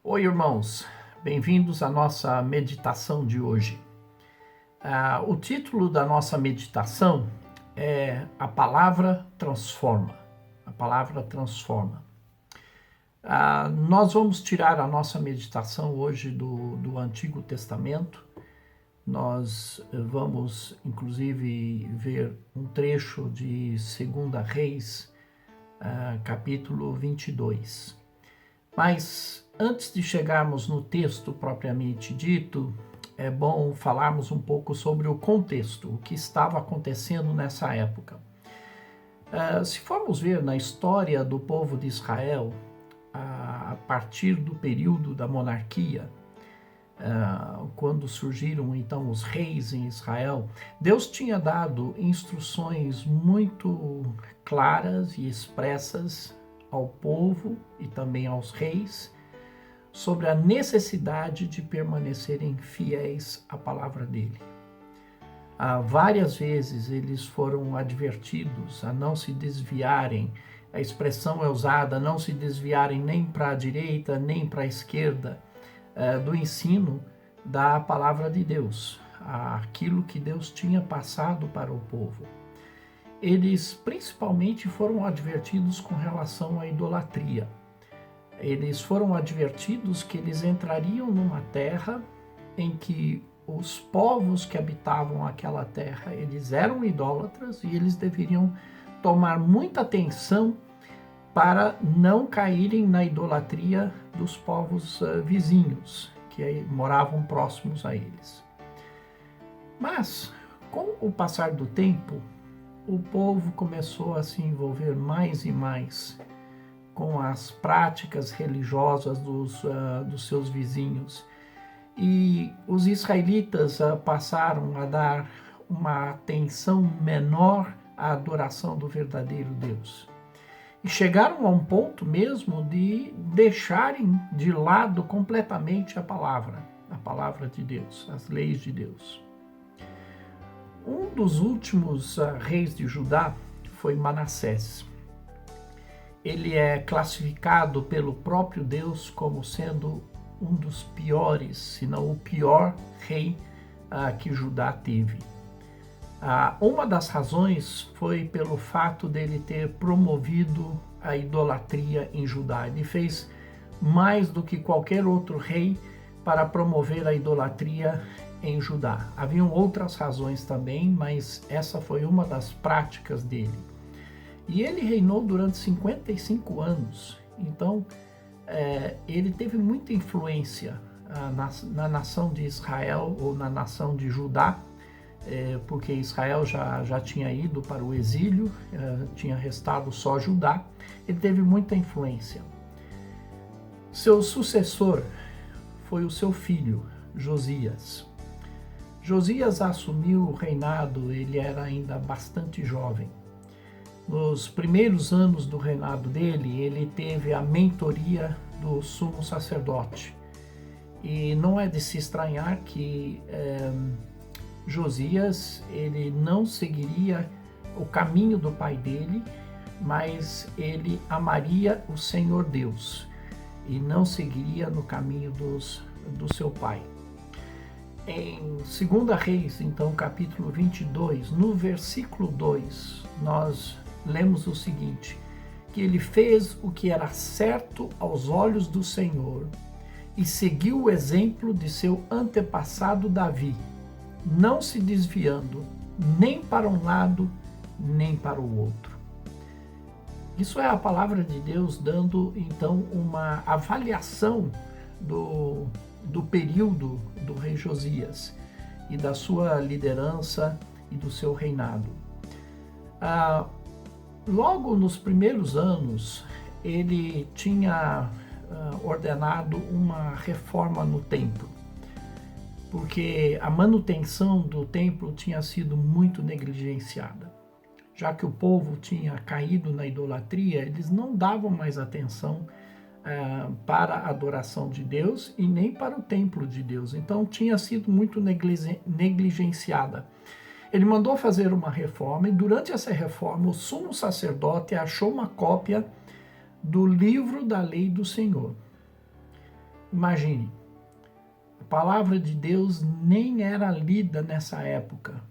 Oi, irmãos, bem-vindos à nossa meditação de hoje. O título da nossa meditação é A Palavra Transforma. A Palavra Transforma. Nós vamos tirar a nossa meditação hoje do Antigo Testamento. Nós vamos, inclusive, ver um trecho de 2 Reis, capítulo 22. Mas antes de chegarmos no texto propriamente dito, é bom falarmos um pouco sobre o contexto, o que estava acontecendo nessa época. Se formos ver na história do povo de Israel, a partir do período da monarquia, quando surgiram então os reis em Israel, Deus tinha dado instruções muito claras e expressas ao povo e também aos reis sobre a necessidade de permanecerem fiéis à palavra dele. Várias vezes eles foram advertidos a não se desviarem, a expressão é usada, não se desviarem nem para a direita nem para a esquerda do ensino da palavra de Deus, aquilo que Deus tinha passado para o povo. Eles principalmente foram advertidos com relação à idolatria. Eles foram advertidos que eles entrariam numa terra em que os povos que habitavam aquela terra, eles eram idólatras e eles deveriam tomar muita atenção para não caírem na idolatria dos povos vizinhos, que moravam próximos a eles. Mas, com o passar do tempo, o povo começou a se envolver mais e mais com as práticas religiosas dos seus vizinhos. E os israelitas passaram a dar uma atenção menor à adoração do verdadeiro Deus. E chegaram a um ponto mesmo de deixarem de lado completamente a palavra de Deus, as leis de Deus. Um dos últimos reis de Judá foi Manassés. Ele é classificado pelo próprio Deus como sendo um dos piores, se não o pior rei que Judá teve. Uma das razões foi pelo fato dele ter promovido a idolatria em Judá. Ele fez mais do que qualquer outro rei para promover a idolatria em Judá. Haviam outras razões também, mas essa foi uma das práticas dele. E ele reinou durante 55 anos, então ele teve muita influência na nação de Israel ou na nação de Judá, porque Israel já tinha ido para o exílio, tinha restado só Judá. Ele teve muita influência. Seu sucessor foi o seu filho, Josias. Josias assumiu o reinado, ele era ainda bastante jovem. Nos primeiros anos do reinado dele, ele teve a mentoria do sumo sacerdote. E não é de se estranhar que Josias ele não seguiria o caminho do pai dele, mas ele amaria o Senhor Deus e não seguiria no caminho do seu pai. Em 2 Reis, então, capítulo 22, no versículo 2, nós lemos o seguinte, que ele fez o que era certo aos olhos do Senhor e seguiu o exemplo de seu antepassado Davi, não se desviando nem para um lado, nem para o outro. Isso é a palavra de Deus dando, então, uma avaliação do período do rei Josias e da sua liderança e do seu reinado. Logo nos primeiros anos, ele tinha ordenado uma reforma no templo, porque a manutenção do templo tinha sido muito negligenciada. Já que o povo tinha caído na idolatria, eles não davam mais atenção para a adoração de Deus e nem para o templo de Deus. Então tinha sido muito negligenciada. Ele mandou fazer uma reforma e durante essa reforma o sumo sacerdote achou uma cópia do livro da lei do Senhor. Imagine, a palavra de Deus nem era lida nessa época.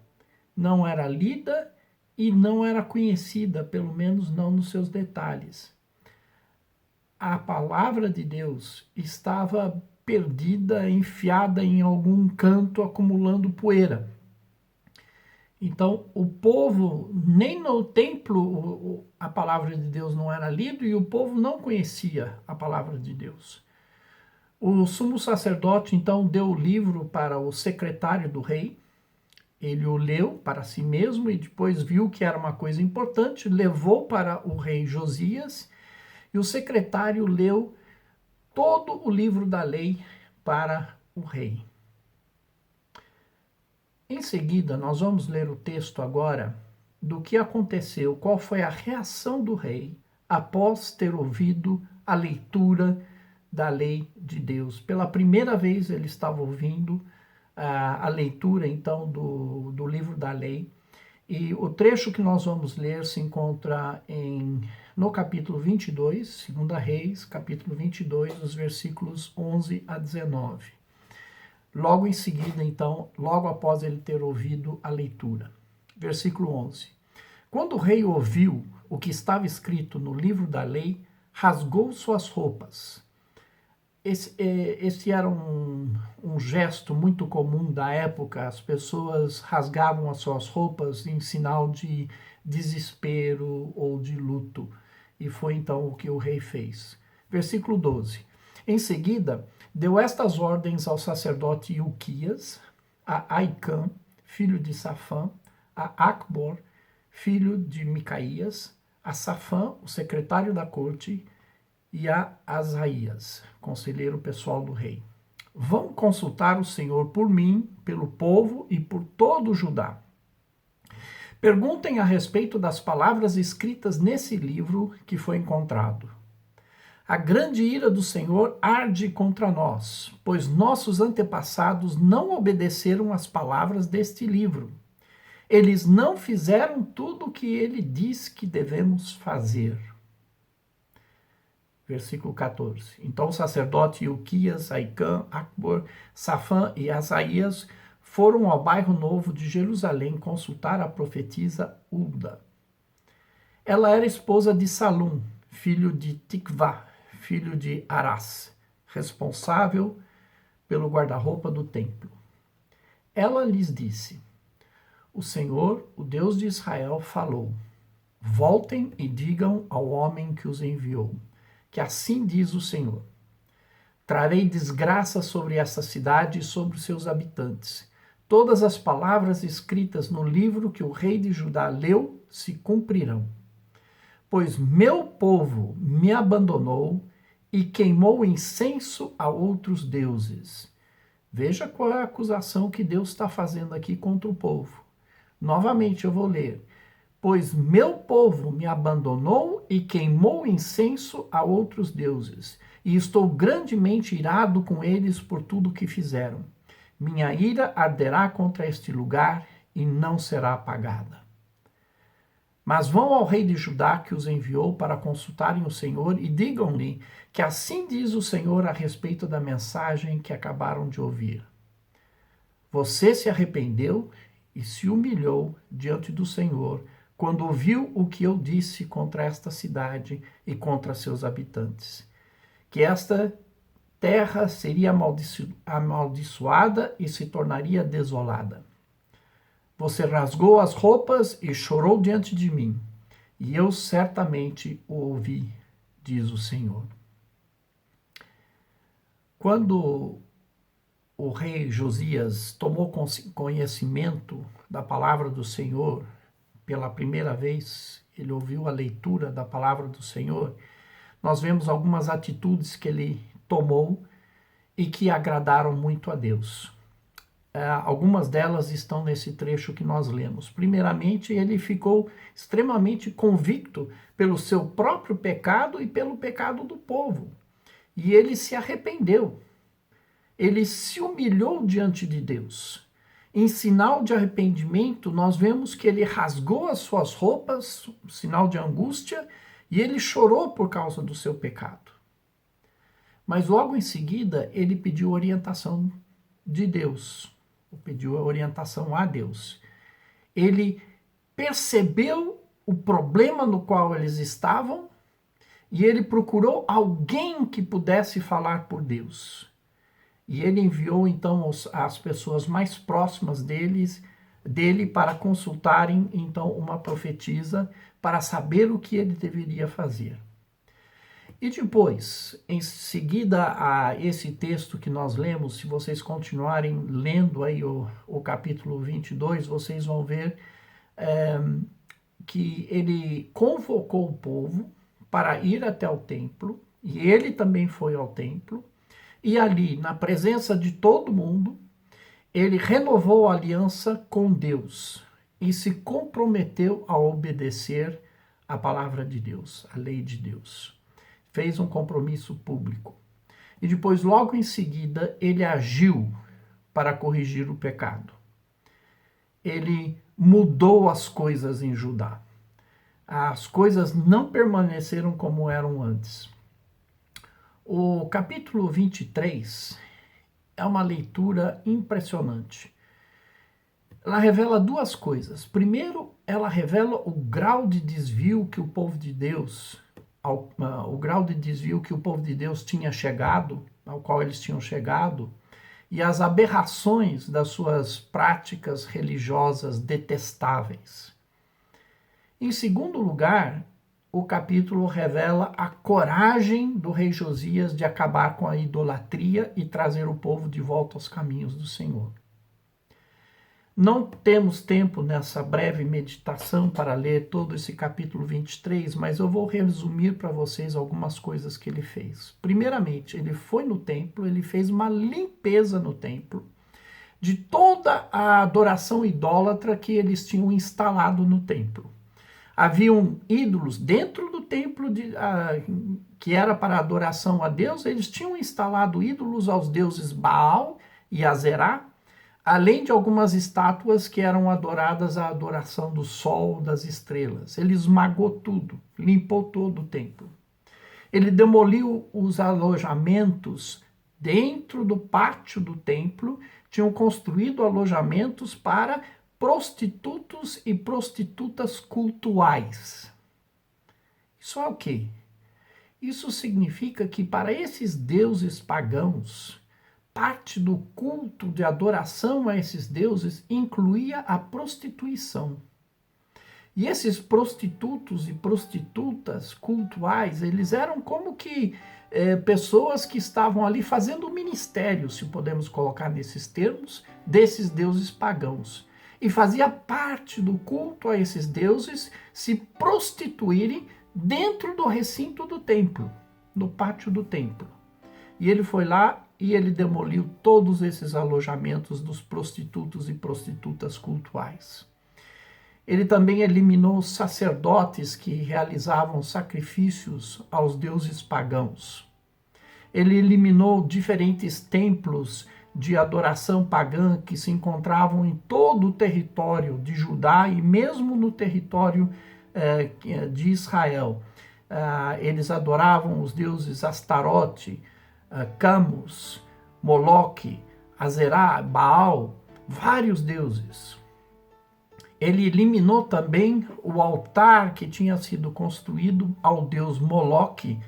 Não era lida e não era conhecida, pelo menos não nos seus detalhes. A palavra de Deus estava perdida, enfiada em algum canto, acumulando poeira. Então, o povo, nem no templo a palavra de Deus não era lida e o povo não conhecia a palavra de Deus. O sumo sacerdote, então, deu o livro para o secretário do rei. Ele o leu para si mesmo e depois viu que era uma coisa importante, levou para o rei Josias e o secretário leu todo o livro da lei para o rei. Em seguida, nós vamos ler o texto agora do que aconteceu, qual foi a reação do rei após ter ouvido a leitura da lei de Deus. Pela primeira vez ele estava ouvindo a leitura, então, do livro da lei. E o trecho que nós vamos ler se encontra no capítulo 22, 2 Reis, capítulo 22, os versículos 11 a 19. Logo em seguida, então, logo após ele ter ouvido a leitura. Versículo 11. Quando o rei ouviu o que estava escrito no livro da lei, rasgou suas roupas. Esse era um gesto muito comum da época. As pessoas rasgavam as suas roupas em sinal de desespero ou de luto. E foi então o que o rei fez. Versículo 12. Em seguida, deu estas ordens ao sacerdote Ilquias, a Aicã, filho de Safã, a Acbor, filho de Micaías, a Safã, o secretário da corte, e a Asaías, conselheiro pessoal do rei. Vão consultar o Senhor por mim, pelo povo e por todo o Judá. Perguntem a respeito das palavras escritas nesse livro que foi encontrado. A grande ira do Senhor arde contra nós, pois nossos antepassados não obedeceram às palavras deste livro. Eles não fizeram tudo o que ele diz que devemos fazer. Versículo 14. Então o sacerdote Ilquias, Aicã, Acbor, Safã e Asaías foram ao bairro novo de Jerusalém consultar a profetisa Hulda. Ela era esposa de Salum, filho de Tikvá, filho de Arás, responsável pelo guarda-roupa do templo. Ela lhes disse: O Senhor, o Deus de Israel, falou: Voltem e digam ao homem que os enviou, que assim diz o Senhor: Trarei desgraça sobre essa cidade e sobre os seus habitantes. Todas as palavras escritas no livro que o rei de Judá leu se cumprirão. Pois meu povo me abandonou e queimou incenso a outros deuses. Veja qual é a acusação que Deus está fazendo aqui contra o povo. Novamente eu vou ler. Pois meu povo me abandonou e queimou incenso a outros deuses, e estou grandemente irado com eles por tudo o que fizeram. Minha ira arderá contra este lugar e não será apagada. Mas vão ao rei de Judá que os enviou para consultarem o Senhor e digam-lhe que assim diz o Senhor a respeito da mensagem que acabaram de ouvir. Você se arrependeu e se humilhou diante do Senhor quando ouviu o que eu disse contra esta cidade e contra seus habitantes, que esta terra seria amaldiçoada e se tornaria desolada. Você rasgou as roupas e chorou diante de mim, e eu certamente o ouvi, diz o Senhor. Quando o rei Josias tomou conhecimento da palavra do Senhor, pela primeira vez, ele ouviu a leitura da palavra do Senhor, nós vemos algumas atitudes que ele tomou e que agradaram muito a Deus. Algumas delas estão nesse trecho que nós lemos. Primeiramente, ele ficou extremamente convicto pelo seu próprio pecado e pelo pecado do povo. E ele se arrependeu. Ele se humilhou diante de Deus. Em sinal de arrependimento, nós vemos que ele rasgou as suas roupas, sinal de angústia, e ele chorou por causa do seu pecado. Mas logo em seguida ele pediu orientação de Deus, pediu a orientação a Deus. Ele percebeu o problema no qual eles estavam e ele procurou alguém que pudesse falar por Deus. E ele enviou então as pessoas mais próximas dele para consultarem então uma profetisa para saber o que ele deveria fazer. E depois, em seguida a esse texto que nós lemos, se vocês continuarem lendo aí o capítulo 22, vocês vão ver que ele convocou o povo para ir até o templo, e ele também foi ao templo, e ali, na presença de todo mundo, ele renovou a aliança com Deus e se comprometeu a obedecer a palavra de Deus, a lei de Deus. Fez um compromisso público. E depois, logo em seguida, ele agiu para corrigir o pecado. Ele mudou as coisas em Judá. As coisas não permaneceram como eram antes. O capítulo 23 é uma leitura impressionante. Ela revela duas coisas. Primeiro, ela revela o grau de desvio que o povo de Deus, o grau de desvio que o povo de Deus tinha chegado, ao qual eles tinham chegado, e as aberrações das suas práticas religiosas detestáveis. Em segundo lugar, o capítulo revela a coragem do rei Josias de acabar com a idolatria e trazer o povo de volta aos caminhos do Senhor. Não temos tempo nessa breve meditação para ler todo esse capítulo 23, mas eu vou resumir para vocês algumas coisas que ele fez. Primeiramente, ele foi no templo, ele fez uma limpeza no templo de toda a adoração idólatra que eles tinham instalado no templo. Haviam ídolos dentro do templo que era para adoração a Deus, eles tinham instalado ídolos aos deuses Baal e Azerá, além de algumas estátuas que eram adoradas à adoração do sol, das estrelas. Ele esmagou tudo, limpou todo o templo. Ele demoliu os alojamentos dentro do pátio do templo, tinham construído alojamentos para prostitutos e prostitutas cultuais. Isso é o quê? Isso significa que para esses deuses pagãos, parte do culto de adoração a esses deuses incluía a prostituição. E esses prostitutos e prostitutas cultuais, eles eram como que pessoas que estavam ali fazendo o ministério, se podemos colocar nesses termos, desses deuses pagãos. E fazia parte do culto a esses deuses se prostituírem dentro do recinto do templo, no pátio do templo. E ele foi lá e ele demoliu todos esses alojamentos dos prostitutos e prostitutas cultuais. Ele também eliminou os sacerdotes que realizavam sacrifícios aos deuses pagãos. Ele eliminou diferentes templos de adoração pagã que se encontravam em todo o território de Judá e mesmo no território de Israel. Eles adoravam os deuses Astarote, Camus, Moloque, Azerá, Baal, vários deuses. Ele eliminou também o altar que tinha sido construído ao deus Moloque,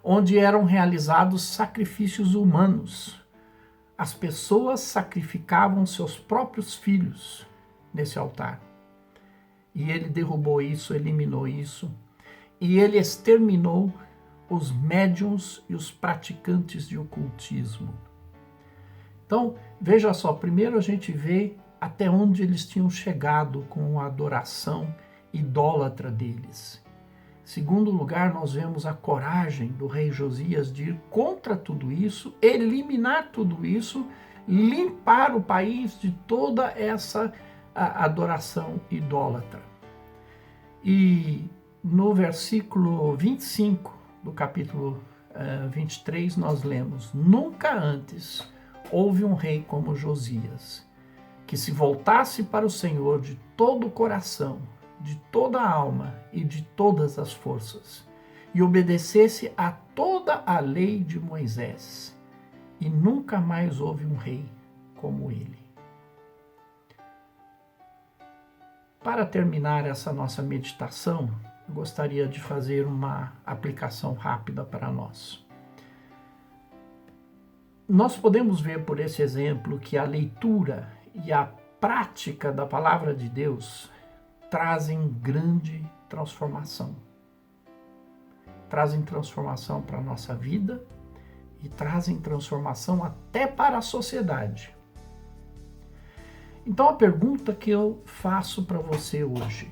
onde eram realizados sacrifícios humanos. As pessoas sacrificavam seus próprios filhos nesse altar. E ele derrubou isso, eliminou isso. E ele exterminou os médiuns e os praticantes de ocultismo. Então, veja só, primeiro a gente vê até onde eles tinham chegado com a adoração idólatra deles. Segundo lugar, nós vemos a coragem do rei Josias de ir contra tudo isso, eliminar tudo isso, limpar o país de toda essa adoração idólatra. E no versículo 25 do capítulo 23, nós lemos: Nunca antes houve um rei como Josias, que se voltasse para o Senhor de todo o coração, de toda a alma e de todas as forças, e obedecesse a toda a lei de Moisés, e nunca mais houve um rei como ele. Para terminar essa nossa meditação, eu gostaria de fazer uma aplicação rápida para nós. Nós podemos ver por esse exemplo que a leitura e a prática da palavra de Deus trazem grande transformação. Trazem transformação para a nossa vida e trazem transformação até para a sociedade. Então a pergunta que eu faço para você hoje: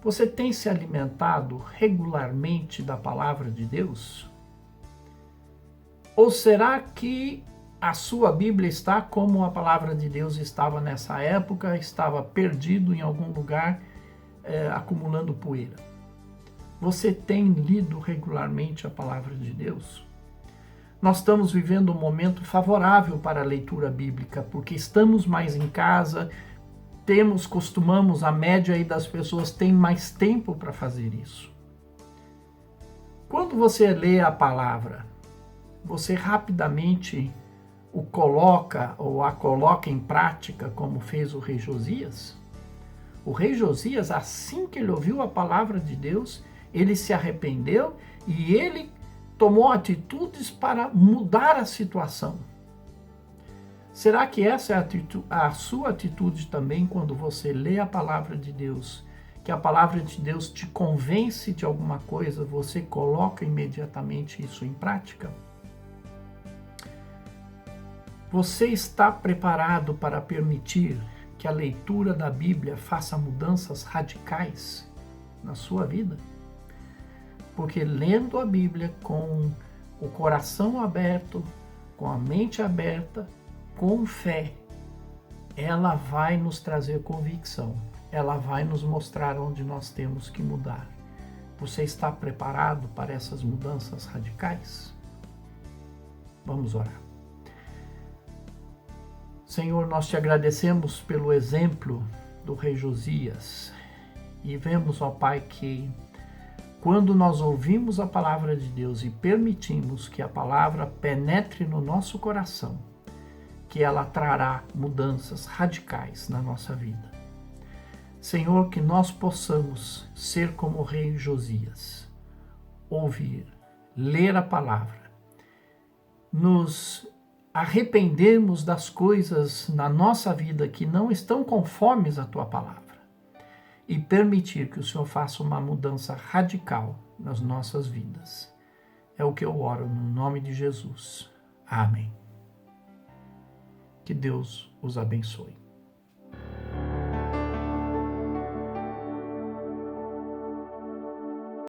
você tem se alimentado regularmente da palavra de Deus? Ou será que a sua Bíblia está como a palavra de Deus estava nessa época, estava perdido em algum lugar, acumulando poeira? Você tem lido regularmente a palavra de Deus? Nós estamos vivendo um momento favorável para a leitura bíblica, porque estamos mais em casa, costumamos, a média aí das pessoas tem mais tempo para fazer isso. Quando você lê a palavra, você rapidamente o coloca ou a coloca em prática, como fez o rei Josias? O rei Josias, assim que ele ouviu a palavra de Deus, ele se arrependeu e ele tomou atitudes para mudar a situação. Será que essa é a sua atitude também quando você lê a palavra de Deus? Que a palavra de Deus te convence de alguma coisa, você coloca imediatamente isso em prática? Você está preparado para permitir que a leitura da Bíblia faça mudanças radicais na sua vida? Porque lendo a Bíblia com o coração aberto, com a mente aberta, com fé, ela vai nos trazer convicção, ela vai nos mostrar onde nós temos que mudar. Você está preparado para essas mudanças radicais? Vamos orar. Senhor, nós te agradecemos pelo exemplo do rei Josias e vemos, ó Pai, que quando nós ouvimos a palavra de Deus e permitimos que a palavra penetre no nosso coração, que ela trará mudanças radicais na nossa vida. Senhor, que nós possamos ser como o rei Josias, ouvir, ler a palavra, nos arrependermos das coisas na nossa vida que não estão conformes à tua palavra e permitir que o Senhor faça uma mudança radical nas nossas vidas. É o que eu oro no nome de Jesus. Amém. Que Deus os abençoe.